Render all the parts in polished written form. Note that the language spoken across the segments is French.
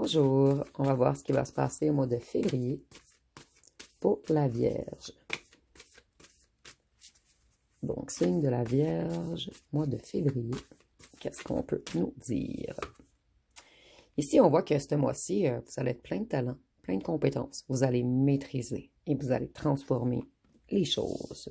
Bonjour, on va voir ce qui va se passer au mois de février pour la Vierge. Donc, signe de la Vierge, mois de février, qu'est-ce qu'on peut nous dire? Ici, on voit que ce mois-ci, vous allez être plein de talent, plein de compétences. Vous allez maîtriser et vous allez transformer les choses.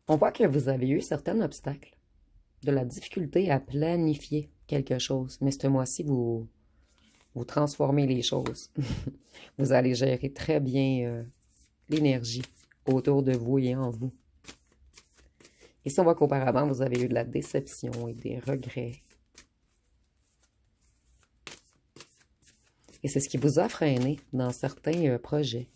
On voit que vous avez eu certains obstacles, de la difficulté à planifier quelque chose. Mais ce mois-ci, vous transformez les choses. Vous allez gérer très bien l'énergie autour de vous et en vous. Ici, on voit qu'auparavant, vous avez eu de la déception et des regrets. Et c'est ce qui vous a freiné dans certains projets.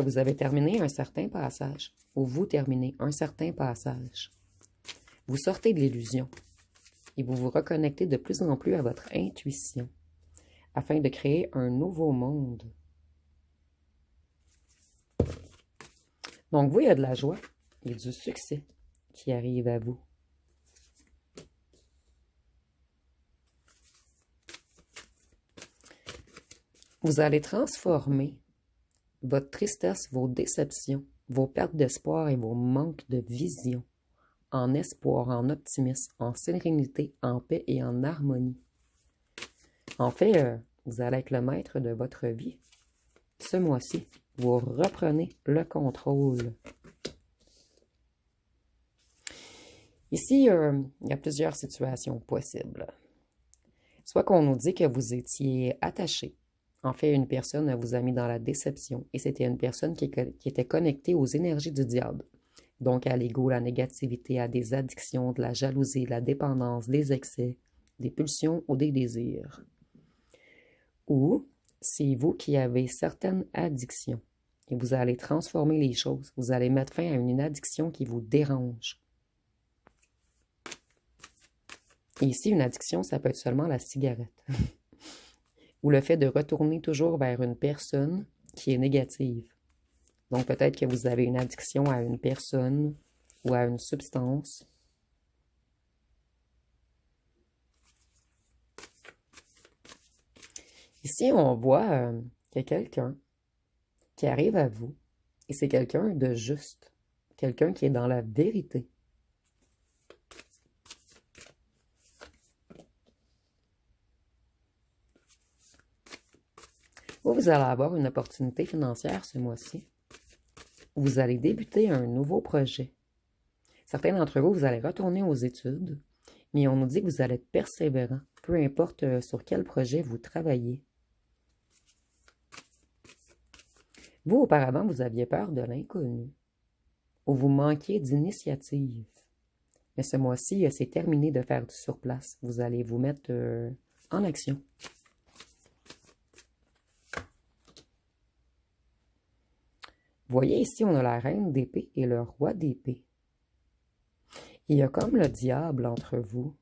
Vous avez terminé un certain passage, ou vous terminez un certain passage. Vous sortez de l'illusion et vous vous reconnectez de plus en plus à votre intuition afin de créer un nouveau monde. Donc, vous, il y a de la joie et du succès qui arrive à vous. Vous allez transformer votre tristesse, vos déceptions, vos pertes d'espoir et vos manques de vision en espoir, en optimisme, en sérénité, en paix et en harmonie. En fait, vous allez être le maître de votre vie. Ce mois-ci, vous reprenez le contrôle. Ici, il y a plusieurs situations possibles. Soit qu'on nous dit que vous étiez attaché. En fait, une personne vous a mis dans la déception et c'était une personne qui était connectée aux énergies du diable. Donc à l'ego, la négativité, à des addictions, de la jalousie, de la dépendance, des excès, des pulsions ou des désirs. Ou c'est vous qui avez certaines addictions et vous allez transformer les choses. Vous allez mettre fin à une addiction qui vous dérange. Et ici, une addiction, ça peut être seulement la cigarette. Ou le fait de retourner toujours vers une personne qui est négative. Donc, peut-être que vous avez une addiction à une personne ou à une substance. Ici, on voit qu'il y a quelqu'un qui arrive à vous et c'est quelqu'un de juste, quelqu'un qui est dans la vérité. Vous allez avoir une opportunité financière ce mois-ci. Vous allez débuter un nouveau projet. Certains d'entre vous, vous allez retourner aux études, mais on nous dit que vous allez être persévérant, peu importe sur quel projet vous travaillez. Vous, auparavant, vous aviez peur de l'inconnu, ou vous manquiez d'initiative. Mais ce mois-ci, c'est terminé de faire du surplace. Vous allez vous mettre en action. Vous voyez ici, on a la reine d'épée et le roi d'épée. Il y a comme le diable entre vous.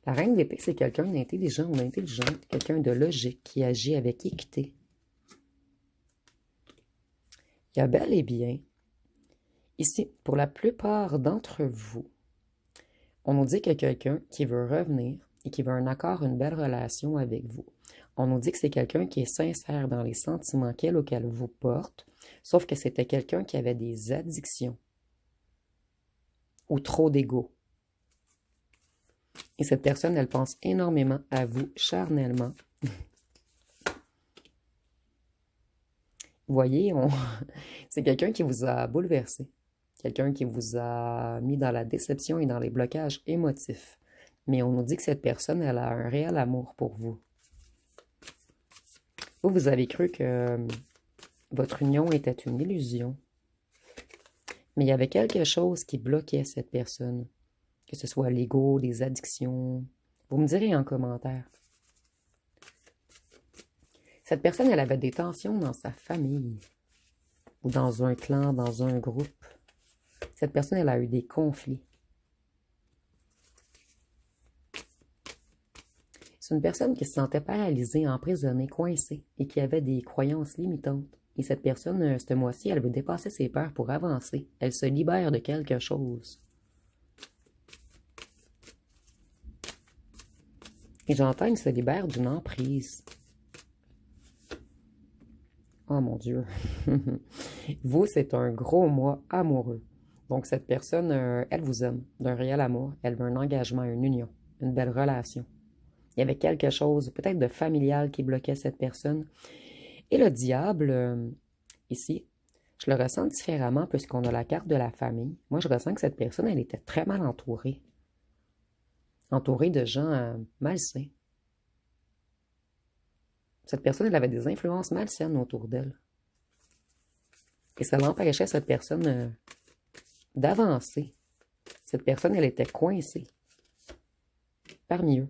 La reine d'épée, c'est quelqu'un d'intelligent ou d'intelligente, quelqu'un de logique qui agit avec équité. Il y a bel et bien, ici, pour la plupart d'entre vous, on nous dit qu'il y a quelqu'un qui veut revenir et qui veut un accord, une belle relation avec vous. On nous dit que c'est quelqu'un qui est sincère dans les sentiments qu'elle ou qu'elle vous porte, sauf que c'était quelqu'un qui avait des addictions ou trop d'ego. Et cette personne, elle pense énormément à vous charnellement. Vous voyez, c'est quelqu'un qui vous a bouleversé, quelqu'un qui vous a mis dans la déception et dans les blocages émotifs. Mais on nous dit que cette personne, elle a un réel amour pour vous. Vous avez cru que votre union était une illusion. Mais il y avait quelque chose qui bloquait cette personne. Que ce soit l'ego, des addictions. Vous me direz en commentaire. Cette personne, elle avait des tensions dans sa famille. Ou dans un clan, dans un groupe. Cette personne, elle a eu des conflits. C'est une personne qui se sentait paralysée, emprisonnée, coincée et qui avait des croyances limitantes. Et cette personne, ce mois-ci, elle veut dépasser ses peurs pour avancer. Elle se libère de quelque chose. Et j'entends qu'elle se libère d'une emprise. Oh mon Dieu. Vous, c'est un gros mois amoureux. Donc cette personne, elle vous aime d'un réel amour. Elle veut un engagement, une union, une belle relation. Il y avait quelque chose, peut-être de familial, qui bloquait cette personne. Et le diable, ici, je le ressens différemment puisqu'on a la carte de la famille. Moi, je ressens que cette personne, elle était très mal entourée. Entourée de gens malsains. Cette personne, elle avait des influences malsaines autour d'elle. Et ça l'empêchait, cette personne, d'avancer. Cette personne, elle était coincée parmi eux.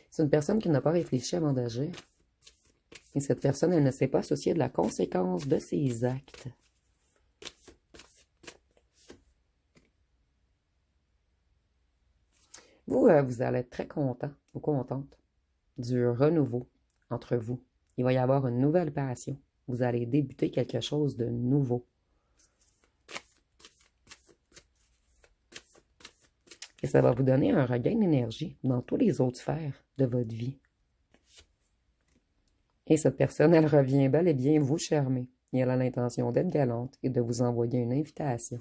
C'est une personne qui n'a pas réfléchi avant d'agir. Et cette personne, elle ne s'est pas souciée de la conséquence de ses actes. Vous, vous allez être très content ou contente du renouveau entre vous. Il va y avoir une nouvelle passion. Vous allez débuter quelque chose de nouveau. Et ça va vous donner un regain d'énergie dans toutes les autres sphères de votre vie. Et cette personne, elle revient bel et bien vous charmer. Et elle a l'intention d'être galante et de vous envoyer une invitation.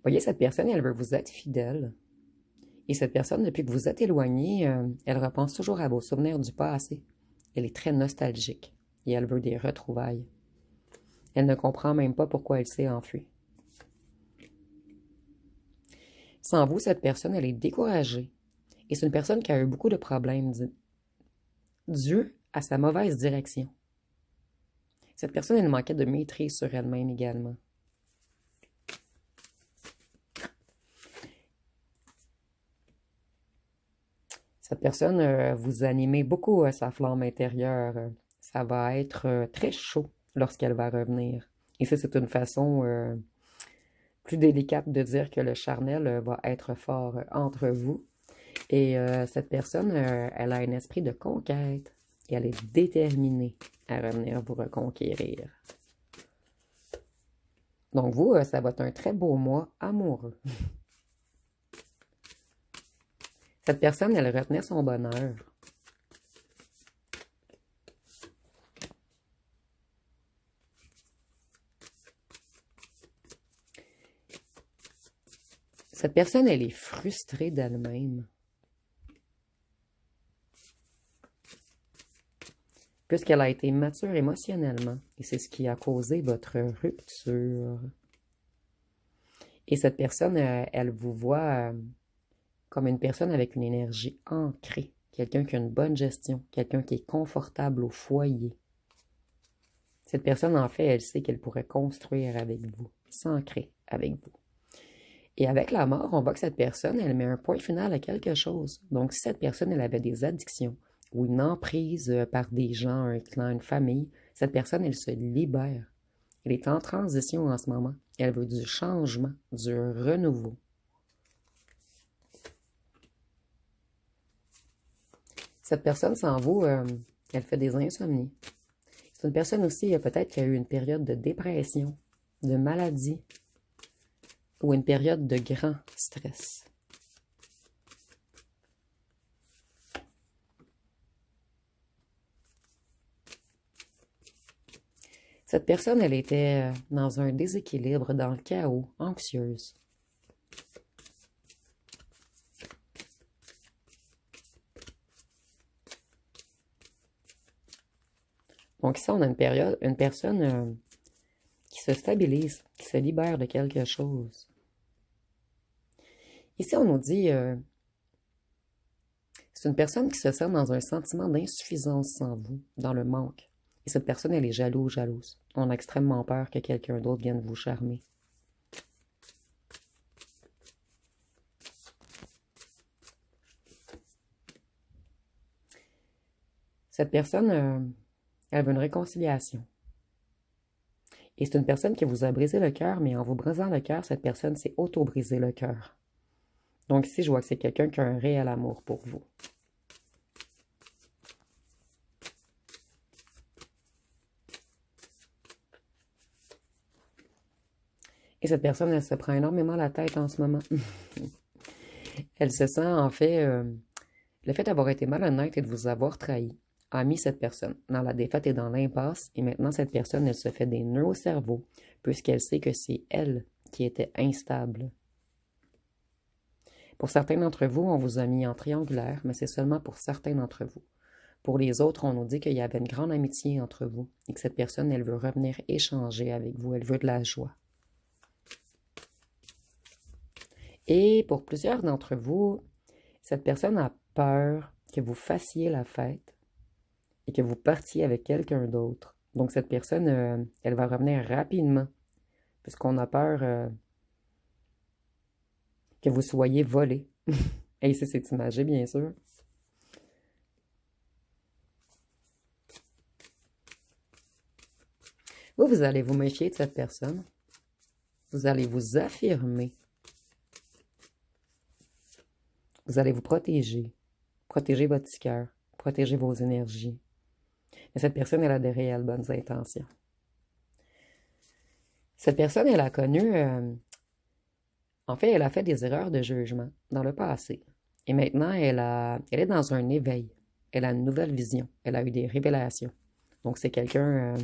Voyez, cette personne, elle veut vous être fidèle. Et cette personne, depuis que vous êtes éloigné, elle repense toujours à vos souvenirs du passé. Elle est très nostalgique et elle veut des retrouvailles. Elle ne comprend même pas pourquoi elle s'est enfuie. Sans vous, cette personne, elle est découragée. Et c'est une personne qui a eu beaucoup de problèmes dû à sa mauvaise direction. Cette personne, elle manquait de maîtrise sur elle-même également. Cette personne, vous animez beaucoup sa flamme intérieure. Ça va être très chaud lorsqu'elle va revenir. Et ça, c'est une façon plus délicate de dire que le charnel va être fort entre vous. Et cette personne, elle a un esprit de conquête et elle est déterminée à revenir vous reconquérir. Donc vous, ça va être un très beau mois amoureux. Cette personne, elle retenait son bonheur. Cette personne, elle est frustrée d'elle-même. Puisqu'elle a été mature émotionnellement. Et c'est ce qui a causé votre rupture. Et cette personne, elle vous voit comme une personne avec une énergie ancrée. Quelqu'un qui a une bonne gestion. Quelqu'un qui est confortable au foyer. Cette personne, en fait, elle sait qu'elle pourrait construire avec vous. S'ancrer avec vous. Et avec la mort, on voit que cette personne, elle met un point final à quelque chose. Donc, si cette personne, elle avait des addictions ou une emprise par des gens, un clan, une famille, cette personne, elle se libère. Elle est en transition en ce moment. Elle veut du changement, du renouveau. Cette personne sans vous, elle fait des insomnies. C'est une personne aussi, peut-être qui a eu une période de dépression, de maladie, ou une période de grand stress. Cette personne, elle était dans un déséquilibre, dans le chaos, anxieuse. Donc ici, on a une personne qui se stabilise, qui se libère de quelque chose. Ici, on nous dit, c'est une personne qui se sent dans un sentiment d'insuffisance sans vous, dans le manque. Et cette personne, elle est jalouse. On a extrêmement peur que quelqu'un d'autre vienne vous charmer. Cette personne, elle veut une réconciliation. Et c'est une personne qui vous a brisé le cœur, mais en vous brisant le cœur, cette personne s'est auto-brisé le cœur. Donc ici, je vois que c'est quelqu'un qui a un réel amour pour vous. Et cette personne, elle se prend énormément la tête en ce moment. Elle se sent, en fait, le fait d'avoir été malhonnête et de vous avoir trahi a mis cette personne dans la défaite et dans l'impasse. Et maintenant, cette personne, elle se fait des nœuds au cerveau, puisqu'elle sait que c'est elle qui était instable. Pour certains d'entre vous, on vous a mis en triangulaire, mais c'est seulement pour certains d'entre vous. Pour les autres, on nous dit qu'il y avait une grande amitié entre vous et que cette personne, elle veut revenir échanger avec vous, elle veut de la joie. Et pour plusieurs d'entre vous, cette personne a peur que vous fassiez la fête et que vous partiez avec quelqu'un d'autre. Donc cette personne, elle va revenir rapidement, puisqu'on a peur que vous soyez volé. Et ici, c'est imagé, bien sûr. Vous allez vous méfier de cette personne. Vous allez vous affirmer. Vous allez vous protéger. Protéger votre petit cœur. Protéger vos énergies. Mais cette personne, elle a de réelles bonnes intentions. Cette personne, elle a connu... en fait, elle a fait des erreurs de jugement dans le passé. Et maintenant, elle est dans un éveil. Elle a une nouvelle vision. Elle a eu des révélations. Donc, c'est quelqu'un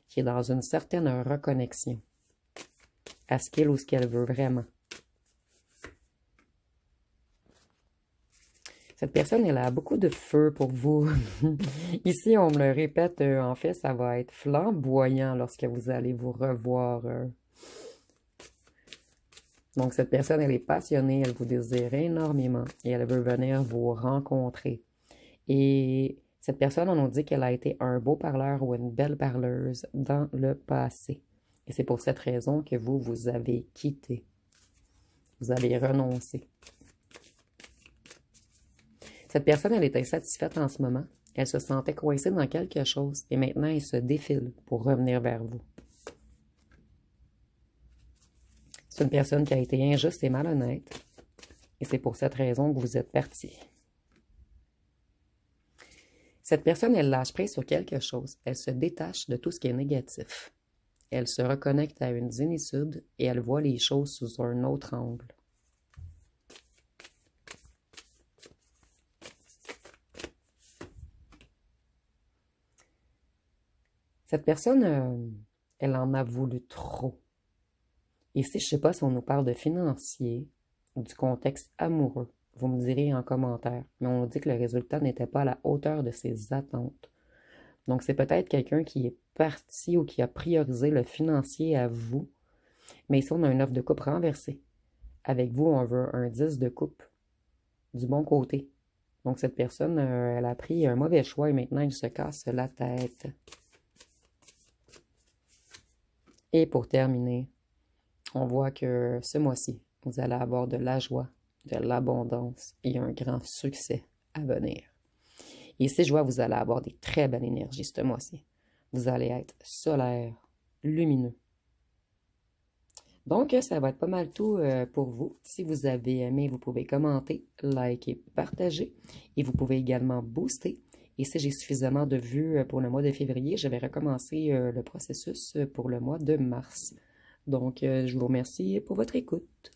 qui est dans une certaine reconnexion à ce qu'il ou ce qu'elle veut vraiment. Cette personne, elle a beaucoup de feu pour vous. Ici, on me le répète, en fait, ça va être flamboyant lorsque vous allez vous revoir. Donc, cette personne, elle est passionnée, elle vous désire énormément et elle veut venir vous rencontrer. Et cette personne, on nous dit qu'elle a été un beau parleur ou une belle parleuse dans le passé. Et c'est pour cette raison que vous avez quitté. Vous avez renoncé. Cette personne, elle est insatisfaite en ce moment. Elle se sentait coincée dans quelque chose et maintenant, elle se défile pour revenir vers vous. C'est une personne qui a été injuste et malhonnête. Et c'est pour cette raison que vous êtes parti. Cette personne, elle lâche prise sur quelque chose. Elle se détache de tout ce qui est négatif. Elle se reconnecte à une zénitude et elle voit les choses sous un autre angle. Cette personne, elle en a voulu trop. Ici, je ne sais pas si on nous parle de financier ou du contexte amoureux. Vous me direz en commentaire. Mais on nous dit que le résultat n'était pas à la hauteur de ses attentes. Donc, c'est peut-être quelqu'un qui est parti ou qui a priorisé le financier à vous. Mais ici, on a une offre de coupe renversée. Avec vous, on veut un 10 de coupe du bon côté. Donc, cette personne, elle a pris un mauvais choix et maintenant, elle se casse la tête. Et pour terminer, on voit que ce mois-ci, vous allez avoir de la joie, de l'abondance et un grand succès à venir. Et ici, je vois que vous allez avoir des très belles énergies ce mois-ci. Vous allez être solaire, lumineux. Donc, ça va être pas mal tout pour vous. Si vous avez aimé, vous pouvez commenter, liker, partager. Et vous pouvez également booster. Et si j'ai suffisamment de vues pour le mois de février, je vais recommencer le processus pour le mois de mars. Donc, je vous remercie pour votre écoute.